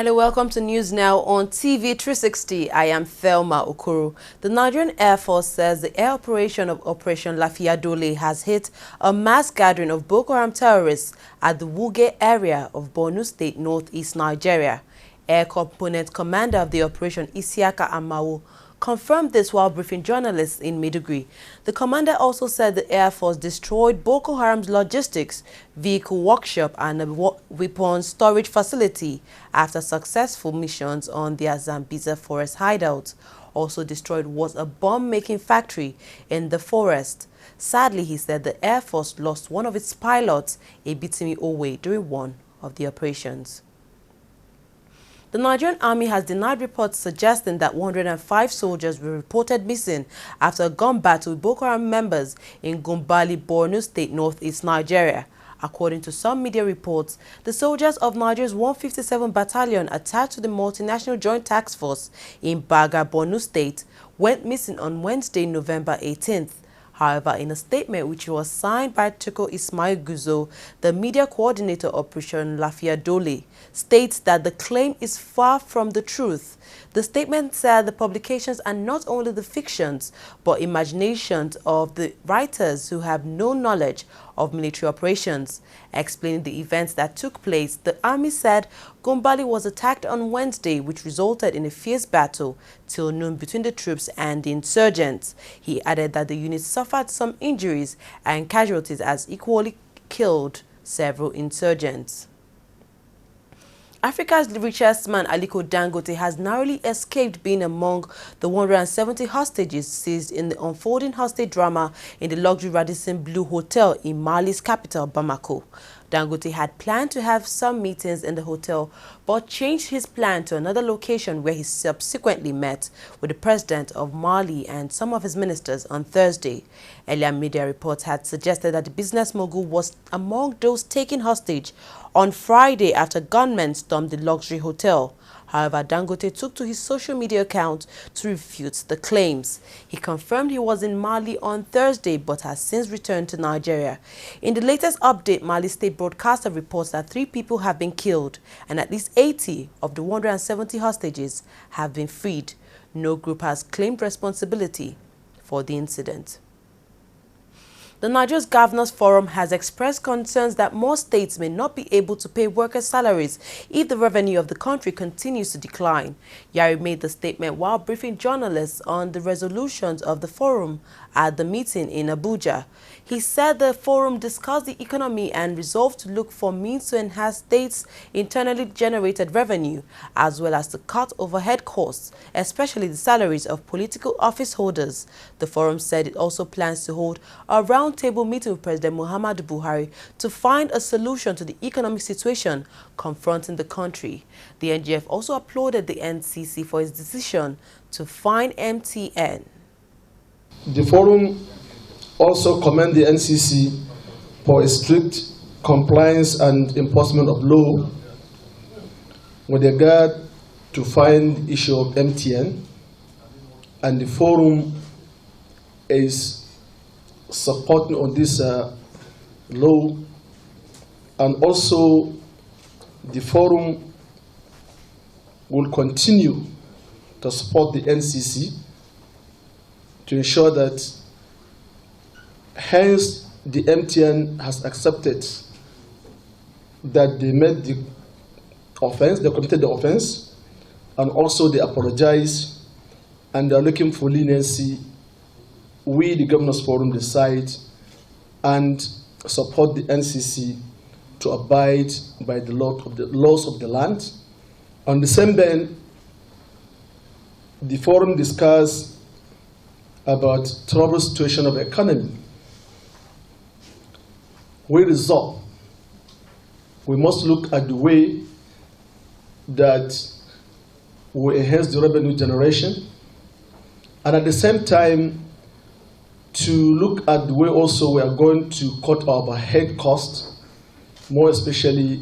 Hello, welcome to News Now on TV360. I am Thelma Okoro. The Nigerian Air Force says the air operation of Operation Lafiya-Dole has hit a mass gathering of Boko Haram terrorists at the Wuge area of Borno State, northeast Nigeria. Air Component Commander of the operation, Isiaka Amawo, confirmed this while briefing journalists in Maiduguri. The commander also said the Air Force destroyed Boko Haram's logistics, vehicle workshop and a weapons storage facility after successful missions on their Zambiza forest hideout. Also destroyed was a bomb-making factory in the forest. Sadly, he said the Air Force lost one of its pilots, Ebitimi Owe, during one of the operations. The Nigerian Army has denied reports suggesting that 105 soldiers were reported missing after a gun battle with Boko Haram members in Gumbali, Borno State, northeast Nigeria. According to some media reports, the soldiers of Nigeria's 157 Battalion attached to the Multinational Joint Task Force in Baga, Borno State, went missing on Wednesday, November 18th. However, in a statement which was signed by Tuko Ismail Guzo, the media coordinator of Operation Lafiya-Dole, states that the claim is far from the truth. The statement said the publications are not only the fictions, but imaginations of the writers who have no knowledge of military operations. Explaining the events that took place, the army said Gumbali was attacked on Wednesday, which resulted in a fierce battle till noon between the troops and the insurgents. He added that the unit suffered some injuries and casualties as equally killed several insurgents. Africa's richest man, Aliko Dangote, has narrowly escaped being among the 170 hostages seized in the unfolding hostage drama in the luxury Radisson Blu Hotel in Mali's capital, Bamako. Dangote had planned to have some meetings in the hotel, but changed his plan to another location where he subsequently met with the president of Mali and some of his ministers on Thursday. Earlier media reports had suggested that the business mogul was among those taken hostage on Friday after gunmen stormed the luxury hotel. However, Dangote took to his social media account to refute the claims. He confirmed he was in Mali on Thursday but has since returned to Nigeria. In the latest update, Mali State broadcaster reports that 3 people have been killed and at least 80 of the 170 hostages have been freed. No group has claimed responsibility for the incident. The Nigeria's Governors Forum has expressed concerns that more states may not be able to pay workers' salaries if the revenue of the country continues to decline. Yari made the statement while briefing journalists on the resolutions of the forum at the meeting in Abuja. He said the forum discussed the economy and resolved to look for means to enhance states' internally generated revenue, as well as to cut overhead costs, especially the salaries of political office holders. The forum said it also plans to hold a roundtable meeting with President Muhammadu Buhari to find a solution to the economic situation confronting the country. The NGF also applauded the NCC for its decision to fine MTN. The forum also commend the NCC for its strict compliance and enforcement of law with regard to find the issue of MTN, and the forum is supporting on this law, and also the forum will continue to support the NCC to ensure that hence the MTN has accepted that they made the offense, they committed the offense, and also they apologize and they are looking for leniency. We, the Governors Forum, decide and support the NCC to abide by the laws of the land. On the same vein, the forum discussed about troubled situation of the economy. We resolve, we must look at the way that we enhance the revenue generation, and at the same time to look at the way also we are going to cut our overhead costs, more especially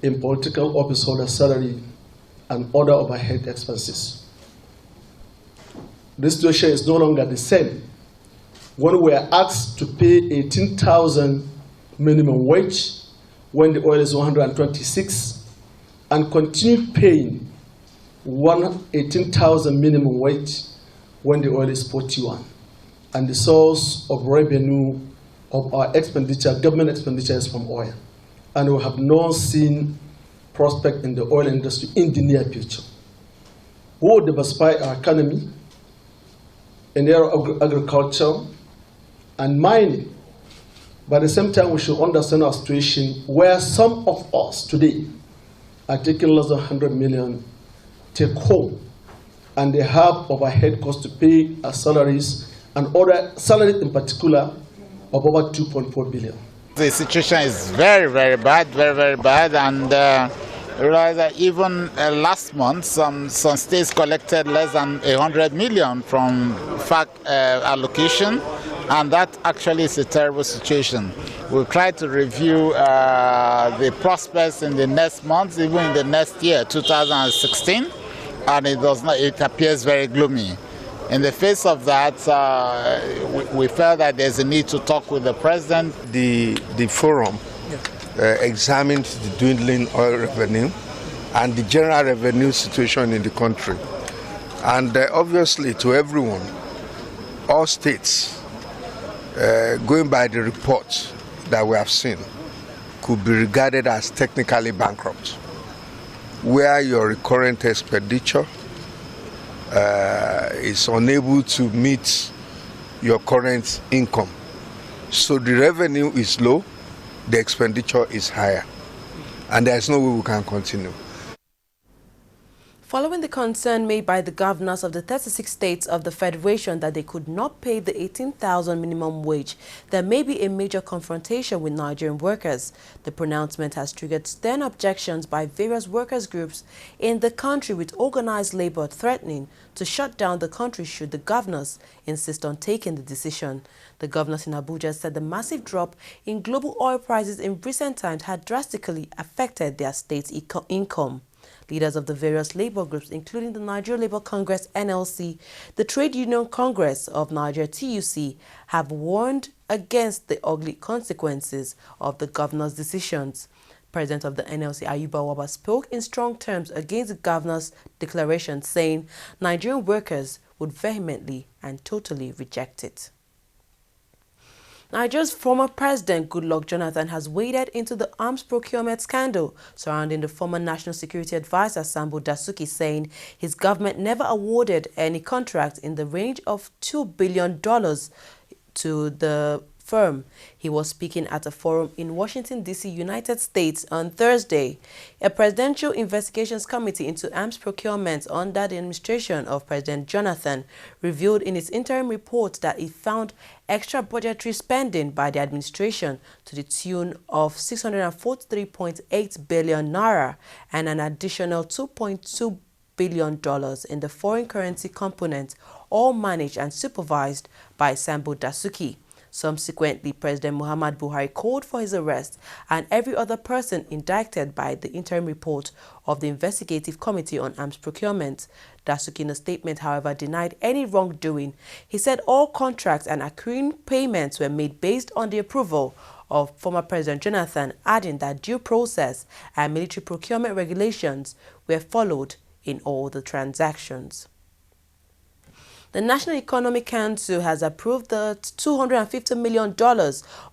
in political office holder salary and other overhead expenses. This situation is no longer the same. When we are asked to pay 18,000 minimum wage, when the oil is 126, and continue paying 18,000 minimum wage when the oil is 41. And the source of revenue of our expenditure, government expenditure, is from oil. And we have not seen prospect in the oil industry in the near future. We will diversify our economy in the area of agriculture and mining. But at the same time, we should understand our situation where some of us today are taking less than 100 million take home, and they have overhead costs to pay our salaries and other salaries in particular of over 2.4 billion. The situation is very, very bad, and realize that even last month, some states collected less than 100 million from FAC allocation, and that actually is a terrible situation. We'll try to review the prospects in the next months, even in the next year, 2016, and it appears very gloomy. In the face of that, we felt that there's a need to talk with the president. The forum examined the dwindling oil revenue and the general revenue situation in the country. And obviously to everyone, all states, going by the reports that we have seen, could be regarded as technically bankrupt, where your recurrent expenditure is unable to meet your current income. So the revenue is low, the expenditure is higher, and there's no way we can continue. Following the concern made by the governors of the 36 states of the Federation that they could not pay the 18,000 minimum wage, there may be a major confrontation with Nigerian workers. The pronouncement has triggered stern objections by various workers' groups in the country, with organized labor threatening to shut down the country should the governors insist on taking the decision. The governors in Abuja said the massive drop in global oil prices in recent times had drastically affected their state's income. Leaders of the various labor groups, including the Nigerian Labour Congress (NLC), the Trade Union Congress of Nigeria (TUC), have warned against the ugly consequences of the governor's decisions. President of the NLC, Ayuba Waba, spoke in strong terms against the governor's declaration, saying Nigerian workers would vehemently and totally reject it. Nigeria's former president, Goodluck Jonathan, has waded into the arms procurement scandal surrounding the former National Security Advisor, Sambo Dasuki, saying his government never awarded any contract in the range of $2 billion to the firm. He was speaking at a forum in Washington, D.C., United States on Thursday. A presidential investigations committee into arms procurement under the administration of President Jonathan revealed in its interim report that it found extra budgetary spending by the administration to the tune of 643.8 billion naira and an additional $2.2 billion in the foreign currency component, all managed and supervised by Sambo Dasuki. Subsequently, President Muhammad Buhari called for his arrest and every other person indicted by the interim report of the Investigative Committee on Arms Procurement. Dasuki, in a statement, however, denied any wrongdoing. He said all contracts and accruing payments were made based on the approval of former President Jonathan, adding that due process and military procurement regulations were followed in all the transactions. The National Economic Council has approved the $250 million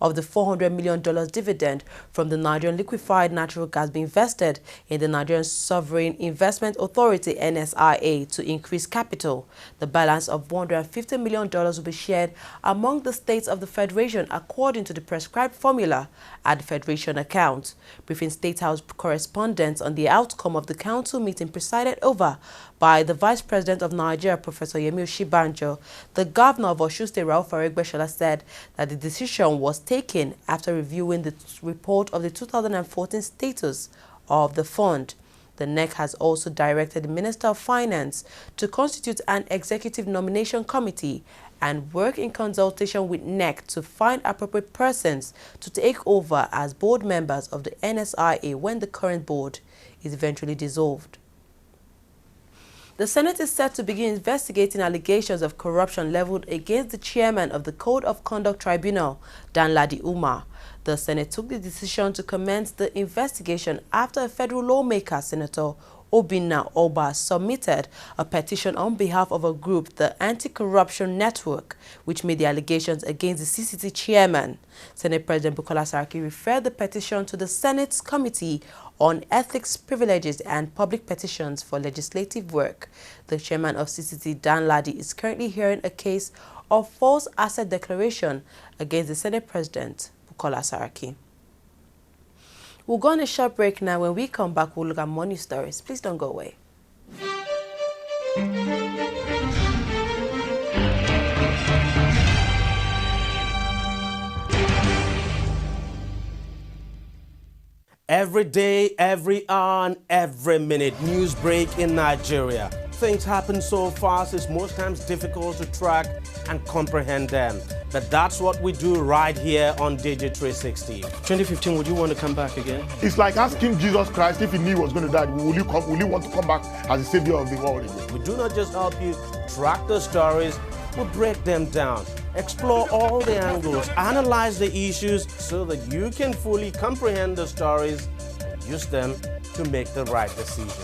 of the $400 million dividend from the Nigerian liquefied natural gas being invested in the Nigerian Sovereign Investment Authority (NSIA) to increase capital. The balance of $150 million will be shared among the states of the Federation according to the prescribed formula at the Federation account. Briefing State House correspondents on the outcome of the council meeting presided over by the Vice President of Nigeria, Professor Yemi Oshibanjo. The Governor of Osun State, Rauf Aregbesola, said that the decision was taken after reviewing the report of the 2014 status of the fund. The NEC has also directed the Minister of Finance to constitute an executive nomination committee and work in consultation with NEC to find appropriate persons to take over as board members of the NSIA when the current board is eventually dissolved. The Senate is set to begin investigating allegations of corruption leveled against the chairman of the Code of Conduct Tribunal, Danladi Umar. The Senate took the decision to commence the investigation after a federal lawmaker, Senator Obinna Oba, submitted a petition on behalf of a group, the Anti-Corruption Network, which made the allegations against the CCT chairman. Senate President Bukola Saraki referred the petition to the Senate's Committee on Ethics, Privileges and Public Petitions for legislative work. The chairman of CCT, Dan Ladi, is currently hearing a case of false asset declaration against the Senate President Bukola Saraki. We'll go on a short break now. When we come back, we'll look at more news stories. Please don't go away. Every day, every hour, and every minute, news break in Nigeria. Things happen so fast, it's most times difficult to track and comprehend them. But that's what we do right here on TV360. 2015, would you want to come back again? It's like asking Jesus Christ if he knew he was going to die, will you want to come back as the savior of the world again? We do not just help you track the stories, we break them down, explore all the angles, analyze the issues so that you can fully comprehend the stories and use them to make the right decisions.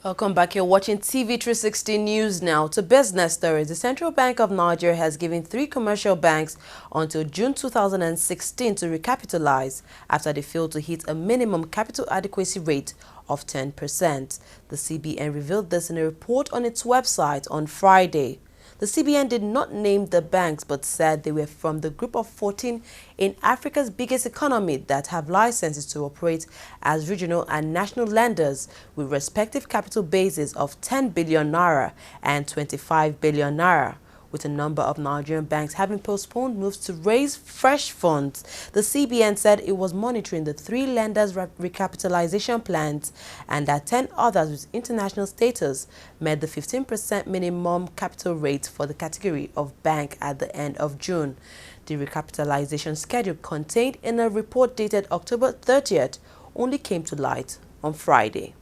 Welcome back. You're watching TV360 News now. To business stories, the Central Bank of Nigeria has given 3 commercial banks until June 2016 to recapitalize after they failed to hit a minimum capital adequacy rate of 10%. The CBN revealed this in a report on its website on Friday. The CBN did not name the banks but said they were from the group of 14 in Africa's biggest economy that have licenses to operate as regional and national lenders with respective capital bases of 10 billion naira and 25 billion naira. With a number of Nigerian banks having postponed moves to raise fresh funds, the CBN said it was monitoring the 3 lenders' recapitalization plans and that 10 others with international status met the 15% minimum capital rate for the category of bank at the end of June. The recapitalization schedule contained in a report dated October 30th only came to light on Friday.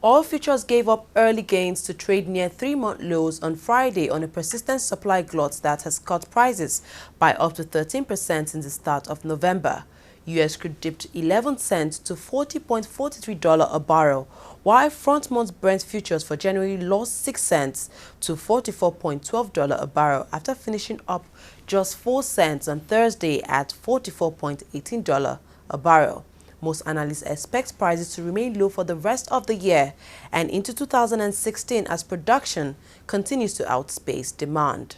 Oil futures gave up early gains to trade near 3-month lows on Friday on a persistent supply glut that has cut prices by up to 13% since the start of November. U.S. crude dipped 11 cents to $40.43 a barrel, while front-month Brent futures for January lost 6 cents to $44.12 a barrel after finishing up just 4 cents on Thursday at $44.18 a barrel. Most analysts expect prices to remain low for the rest of the year and into 2016 as production continues to outpace demand.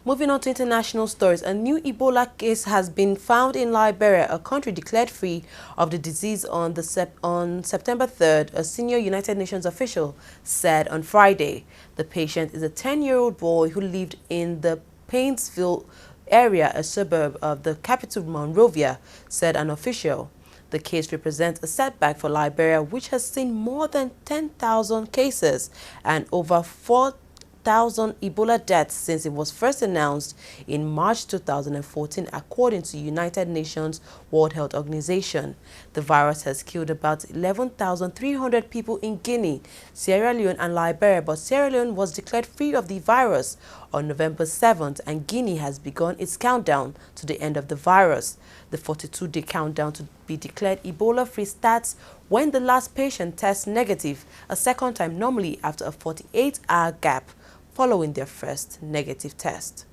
Moving on to international stories, a new Ebola case has been found in Liberia, a country declared free of the disease on September 3rd, a senior United Nations official said on Friday. The patient is a 10-year-old boy who lived in the Painesville area, a suburb of the capital Monrovia, said an official. The case represents a setback for Liberia, which has seen more than 10,000 cases and over 4,000 Ebola deaths since it was first announced in March 2014, according to United Nations World Health Organization. The virus has killed about 11,300 people in Guinea, Sierra Leone and Liberia, but Sierra Leone was declared free of the virus on November 7th, and Guinea has begun its countdown to the end of the virus. The 42-day countdown to be declared Ebola-free starts when the last patient tests negative a second time, normally after a 48-hour gap following their first negative test.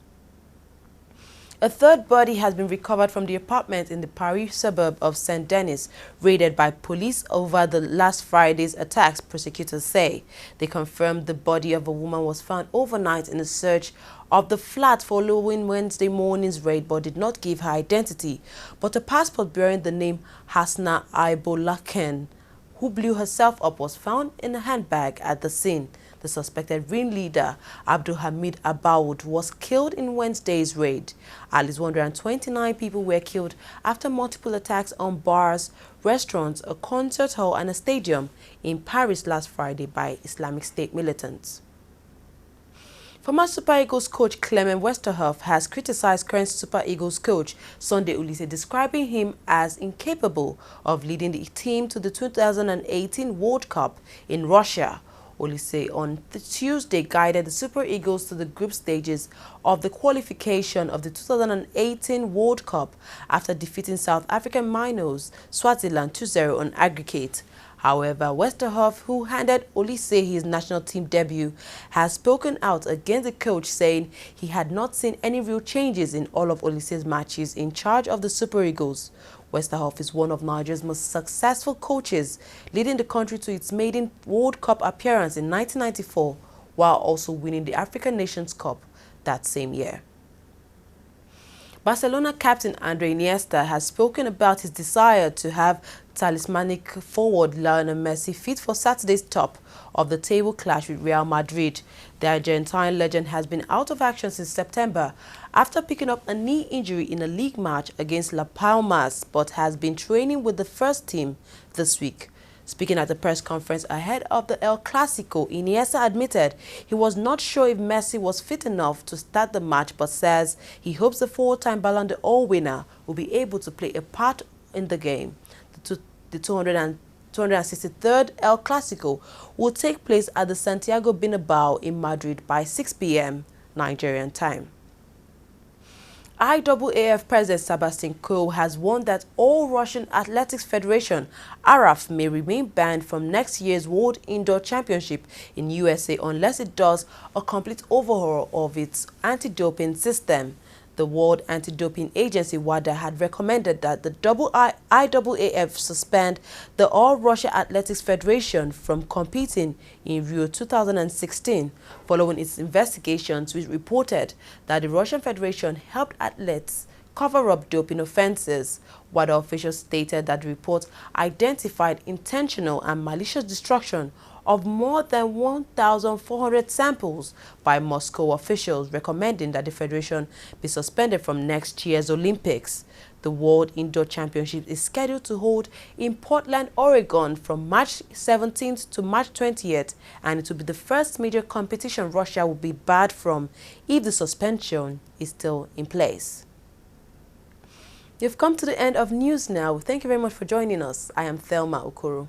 A third body has been recovered from the apartment in the Paris suburb of Saint-Denis, raided by police over the last Friday's attacks, prosecutors say. They confirmed the body of a woman was found overnight in a search of the flat following Wednesday morning's raid, but did not give her identity. But a passport bearing the name Hasna Aibolaken, who blew herself up, was found in a handbag at the scene. The suspected ringleader, Abdul Hamid Abaoud, was killed in Wednesday's raid. At least 129 people were killed after multiple attacks on bars, restaurants, a concert hall and a stadium in Paris last Friday by Islamic State militants. Former Super Eagles coach Clement Westerhoff has criticized current Super Eagles coach Sunday Ulise, describing him as incapable of leading the team to the 2018 World Cup in Russia. Olise on Tuesday guided the Super Eagles to the group stages of the qualification of the 2018 World Cup after defeating South African Minnows Swaziland 2-0 on aggregate. However, Westerhoff, who handed Olise his national team debut, has spoken out against the coach, saying he had not seen any real changes in all of Olise's matches in charge of the Super Eagles. Westerhoff is one of Nigeria's most successful coaches, leading the country to its maiden World Cup appearance in 1994, while also winning the African Nations Cup that same year. Barcelona captain Andre Iniesta has spoken about his desire to have talismanic forward Lionel Messi fit for Saturday's top of the table clash with Real Madrid. The Argentine legend has been out of action since September after picking up a knee injury in a league match against La Palmas, but has been training with the first team this week. Speaking at the press conference ahead of the El Clasico, Iniesta admitted he was not sure if Messi was fit enough to start the match, but says he hopes the four-time Ballon d'Or winner will be able to play a part in the game. The 263rd El Clasico will take place at the Santiago Bernabeu in Madrid by 6 p.m. Nigerian time. IAAF President Sebastian Coe has warned that all Russian Athletics Federation, ARAF, may remain banned from next year's World Indoor Championship in USA unless it does a complete overhaul of its anti-doping system. The World Anti-Doping Agency, WADA, had recommended that the IAAF suspend the All-Russia Athletics Federation from competing in Rio 2016, following its investigations, which reported that the Russian Federation helped athletes cover up doping offenses. WADA officials stated that the report identified intentional and malicious destruction of more than 1,400 samples by Moscow officials, recommending that the federation be suspended from next year's Olympics. The World Indoor Championship is scheduled to hold in Portland, Oregon from March 17th to March 20th, and it will be the first major competition Russia will be barred from if the suspension is still in place. You've come to the end of news now. Thank you very much for joining us. I am Thelma Okoro.